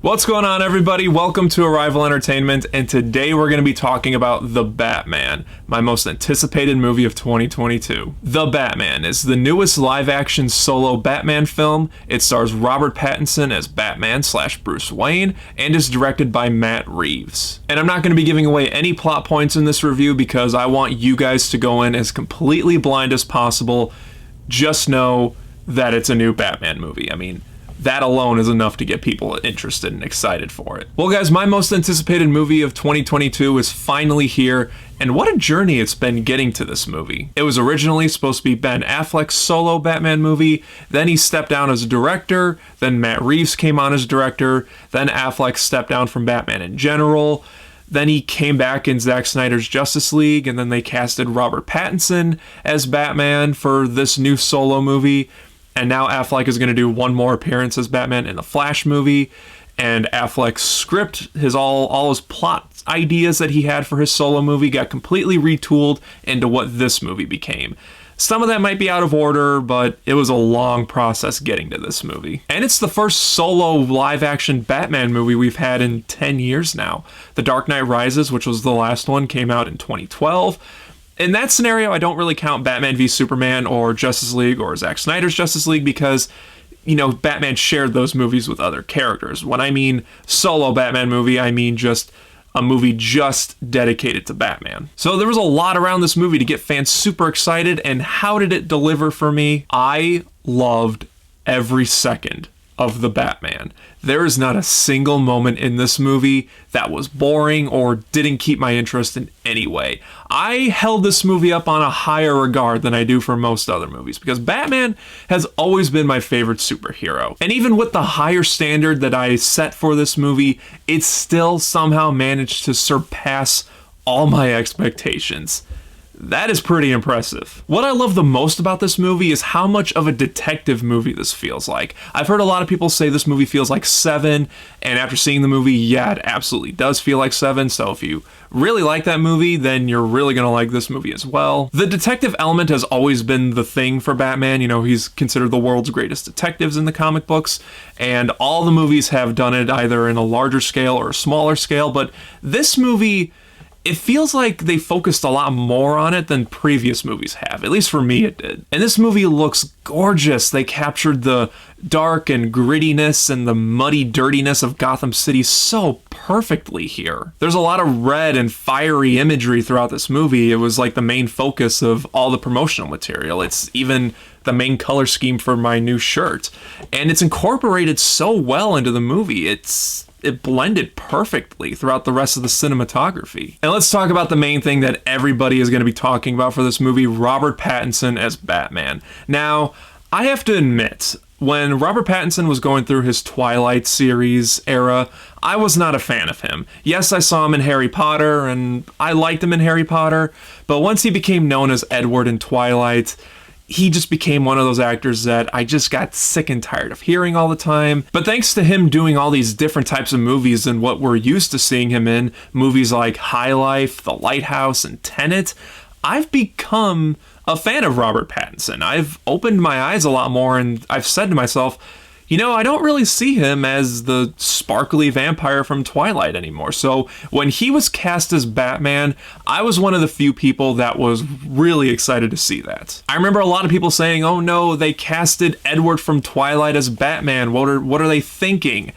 What's going on, everybody? Welcome to Arrival Entertainment, and today we're going to be talking about The Batman, my most anticipated movie of 2022. The Batman is the newest live-action solo Batman film. It stars Robert Pattinson as Batman/Bruce Wayne, and is directed by Matt Reeves. And I'm not going to be giving away any plot points in this review because I want you guys to go in as completely blind as possible. Just know that it's a new Batman movie. I mean, that alone is enough to get people interested and excited for it. Well, guys, my most anticipated movie of 2022 is finally here, and what a journey it's been getting to this movie. It was originally supposed to be Ben Affleck's solo Batman movie, then he stepped down as a director, then Matt Reeves came on as director, then Affleck stepped down from Batman in general, then he came back in Zack Snyder's Justice League, and then they casted Robert Pattinson as Batman for this new solo movie. And now Affleck is going to do one more appearance as Batman in the Flash movie. And Affleck's script, all his plot ideas that he had for his solo movie got completely retooled into what this movie became. Some of that might be out of order, but it was a long process getting to this movie. And it's the first solo live-action Batman movie we've had in 10 years now. The Dark Knight Rises, which was the last one, came out in 2012. In that scenario, I don't really count Batman v Superman or Justice League or Zack Snyder's Justice League because, you know, Batman shared those movies with other characters. When I mean solo Batman movie, I mean just a movie just dedicated to Batman. So there was a lot around this movie to get fans super excited, and how did it deliver for me? I loved every second of The Batman. There is not a single moment in this movie that was boring or didn't keep my interest in any way. I held this movie up on a higher regard than I do for most other movies because Batman has always been my favorite superhero. And even with the higher standard that I set for this movie, it still somehow managed to surpass all my expectations. That is pretty impressive. What I love the most about this movie is how much of a detective movie this feels like. I've heard a lot of people say this movie feels like Seven, and after seeing the movie, yeah, it absolutely does feel like Seven, so if you really like that movie, then you're really gonna like this movie as well. The detective element has always been the thing for Batman. You know, he's considered the world's greatest detectives in the comic books, and all the movies have done it either in a larger scale or a smaller scale, but this movie, it feels like they focused a lot more on it than previous movies have. At least for me, it did. And this movie looks gorgeous. They captured the dark and grittiness and the muddy dirtiness of Gotham City so perfectly here. There's a lot of red and fiery imagery throughout this movie. It was like the main focus of all the promotional material. It's even the main color scheme for my new shirt. And it's incorporated so well into the movie. It blended perfectly throughout the rest of the cinematography. And let's talk about the main thing that everybody is going to be talking about for this movie, Robert Pattinson as Batman. Now, I have to admit, when Robert Pattinson was going through his Twilight series era, I was not a fan of him. Yes, I saw him in Harry Potter, and I liked him in Harry Potter, but once he became known as Edward in Twilight, he just became one of those actors that I just got sick and tired of hearing all the time. But thanks to him doing all these different types of movies and what we're used to seeing him in, movies like High Life, The Lighthouse, and Tenet, I've become a fan of Robert Pattinson. I've opened my eyes a lot more, and I've said to myself, you know, I don't really see him as the sparkly vampire from Twilight anymore. So when he was cast as Batman, I was one of the few people that was really excited to see that. I remember a lot of people saying, oh no, they casted Edward from Twilight as Batman. What are they thinking?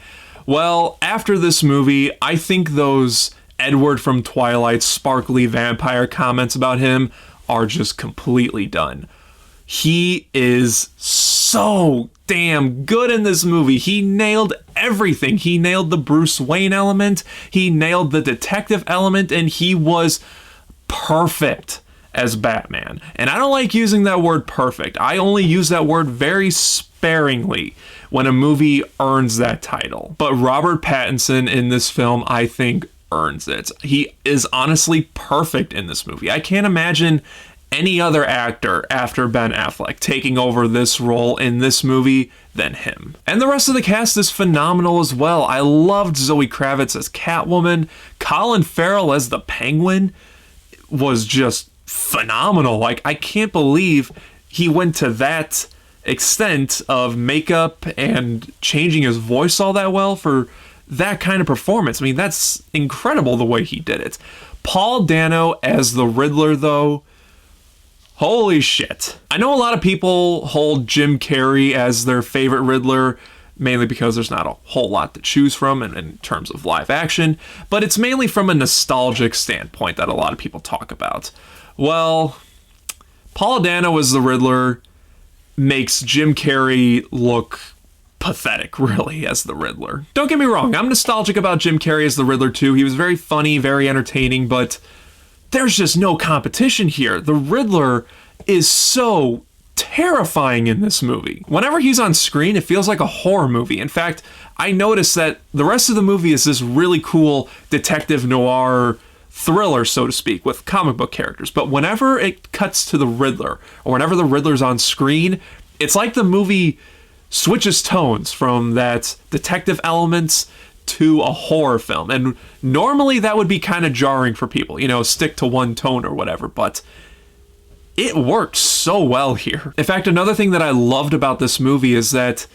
Well, after this movie, I think those Edward from Twilight sparkly vampire comments about him are just completely done. He is so damn good in this movie. He nailed everything. He nailed the Bruce Wayne element, he nailed the detective element, and he was perfect as Batman. And I don't like using that word perfect. I only use that word very sparingly when a movie earns that title. But Robert Pattinson in this film, I think, earns it. He is honestly perfect in this movie. I can't imagine any other actor after Ben Affleck taking over this role in this movie than him. And the rest of the cast is phenomenal as well. I loved Zoe Kravitz as Catwoman. Colin Farrell as the Penguin was just phenomenal. Like, I can't believe he went to that extent of makeup and changing his voice all that well for that kind of performance. I mean, that's incredible the way he did it. Paul Dano as the Riddler, though, holy shit. I know a lot of people hold Jim Carrey as their favorite Riddler, mainly because there's not a whole lot to choose from in terms of live action, but it's mainly from a nostalgic standpoint that a lot of people talk about. Well, Paul Dano as the Riddler makes Jim Carrey look pathetic, really, as the Riddler. Don't get me wrong, I'm nostalgic about Jim Carrey as the Riddler too. He was very funny, very entertaining, but there's just no competition here. The Riddler is so terrifying in this movie. Whenever he's on screen, it feels like a horror movie. In fact, I noticed that the rest of the movie is this really cool detective noir thriller, so to speak, with comic book characters. But whenever it cuts to the Riddler, or whenever the Riddler's on screen, it's like the movie switches tones from that detective elements to a horror film. And normally that would be kind of jarring for people, you know, stick to one tone or whatever, but it works so well here. In fact, another thing that I loved about this movie is that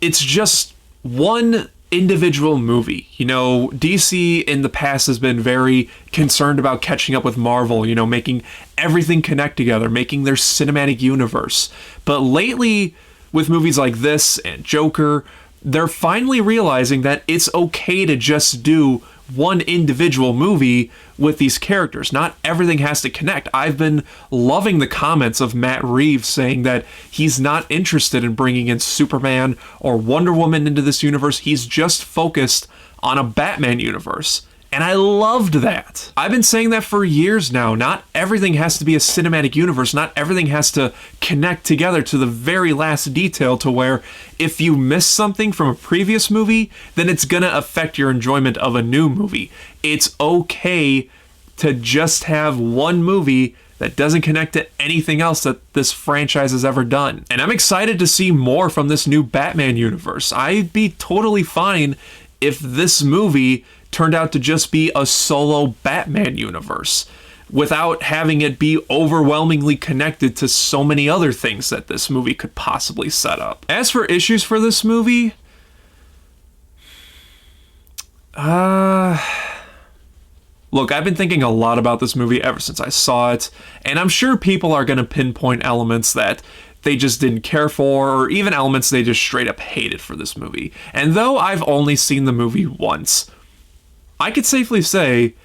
it's just one individual movie. You know, DC in the past has been very concerned about catching up with Marvel, you know, making everything connect together, making their cinematic universe. But lately, with movies like this and Joker, they're finally realizing that it's okay to just do one individual movie with these characters. Not everything has to connect. I've been loving the comments of Matt Reeves saying that he's not interested in bringing in Superman or Wonder Woman into this universe. He's just focused on a Batman universe. And I loved that. I've been saying that for years now. Not everything has to be a cinematic universe. Not everything has to connect together to the very last detail to where if you miss something from a previous movie, then it's gonna affect your enjoyment of a new movie. It's okay to just have one movie that doesn't connect to anything else that this franchise has ever done. And I'm excited to see more from this new Batman universe. I'd be totally fine if this movie turned out to just be a solo Batman universe without having it be overwhelmingly connected to so many other things that this movie could possibly set up. As for issues for this movie, look, I've been thinking a lot about this movie ever since I saw it, and I'm sure people are going to pinpoint elements that they just didn't care for, or even elements they just straight up hated for this movie. And though I've only seen the movie once, I could safely say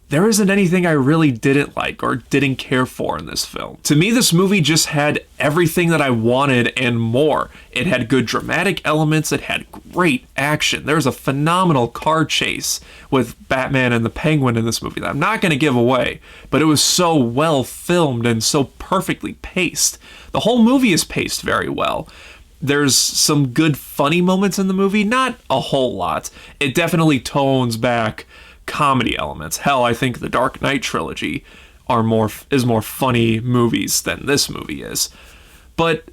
there isn't anything I really didn't like or didn't care for in this film. To me, this movie just had everything that I wanted and more. It had good dramatic elements, it had great action. There's a phenomenal car chase with Batman and the Penguin in this movie that I'm not going to give away, but it was so well filmed and so perfectly paced. The whole movie is paced very well. There's some good funny moments in the movie, not a whole lot. It definitely tones back comedy elements. Hell, I think the Dark Knight trilogy is more funny movies than this movie is. But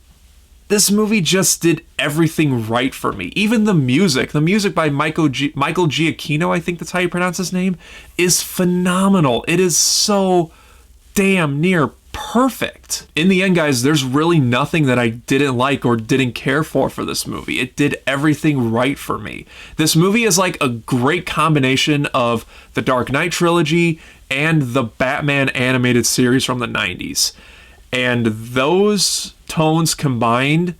this movie just did everything right for me. Even the music by Michael Giacchino, I think that's how you pronounce his name, is phenomenal. It is so damn near perfect. In the end, guys, there's really nothing that I didn't like or didn't care for this movie. It did everything right for me. This movie is like a great combination of the Dark Knight trilogy and the Batman animated series from the 90s. And those tones combined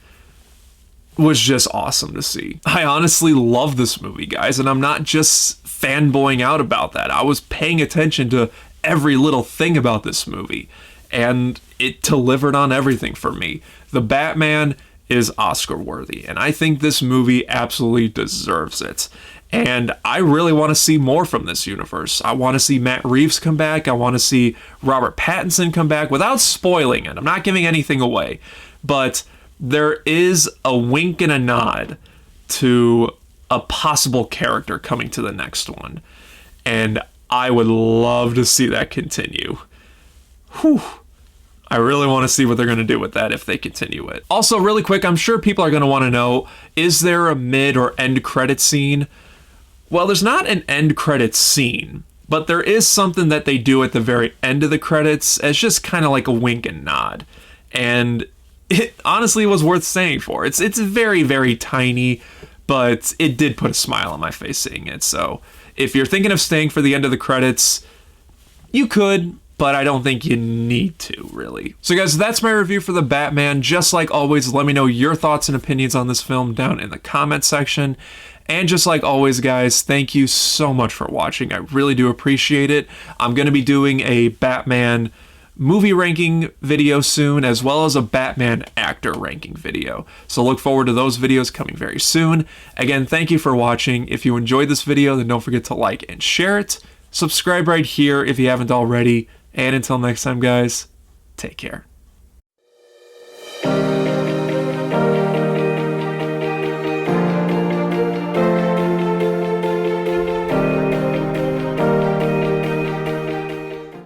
was just awesome to see. I honestly love this movie, guys, and I'm not just fanboying out about that. I was paying attention to every little thing about this movie, and it delivered on everything for me. The Batman is Oscar worthy, and I think this movie absolutely deserves it. And I really want to see more from this universe. I want to see Matt Reeves come back. I want to see Robert Pattinson come back without spoiling it. I'm not giving anything away, but there is a wink and a nod to a possible character coming to the next one. And I would love to see that continue. Whew. I really want to see what they're going to do with that if they continue it. Also, really quick, I'm sure people are going to want to know, is there a mid or end credit scene? Well, there's not an end credits scene, but there is something that they do at the very end of the credits as just kind of like a wink and nod. And it honestly was worth saying for. It's very, very tiny, but it did put a smile on my face seeing it. So if you're thinking of staying for the end of the credits, you could, but I don't think you need to, really. So guys, that's my review for The Batman. Just like always, let me know your thoughts and opinions on this film down in the comment section. And just like always, guys, thank you so much for watching. I really do appreciate it. I'm going to be doing a Batman movie ranking video soon, as well as a Batman actor ranking video. So look forward to those videos coming very soon. Again, thank you for watching. If you enjoyed this video, then don't forget to like and share it. Subscribe right here if you haven't already. And until next time, guys, take care.